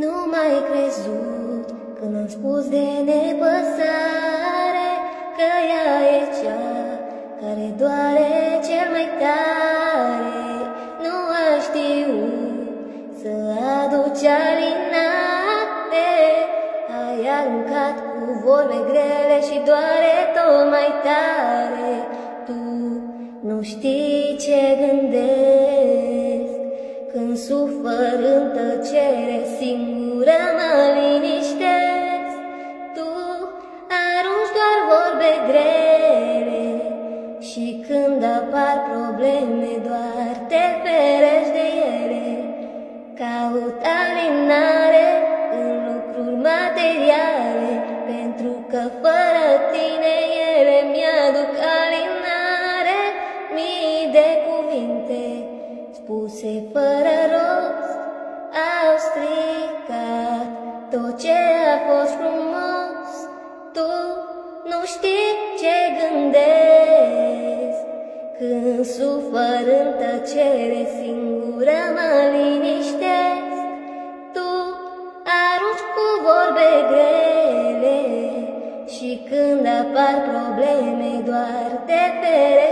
Nu m-ai crezut când am spus de nepăsare, că ea e cea care doare cel mai tare. Nu aș știut să aduci alinare, ai aruncat cu vorbe grele și doare tot mai tare. Tu nu știi ce gândesc când sufăr în tăcere, singură mă liniștesc. Tu arunci doar vorbe grele și când apar probleme doar te ferești de ele. Caut alinare în lucruri materiale, pentru că fără tine ele mi-aduc alinare. Mii de cuvinte spuse fără rost au stricat tot ce a fost frumos. Tu nu știi ce gândesc când sufăr în tăcere, singură mă liniștesc. Tu arunci cu vorbe grele și când apar probleme doar te ferești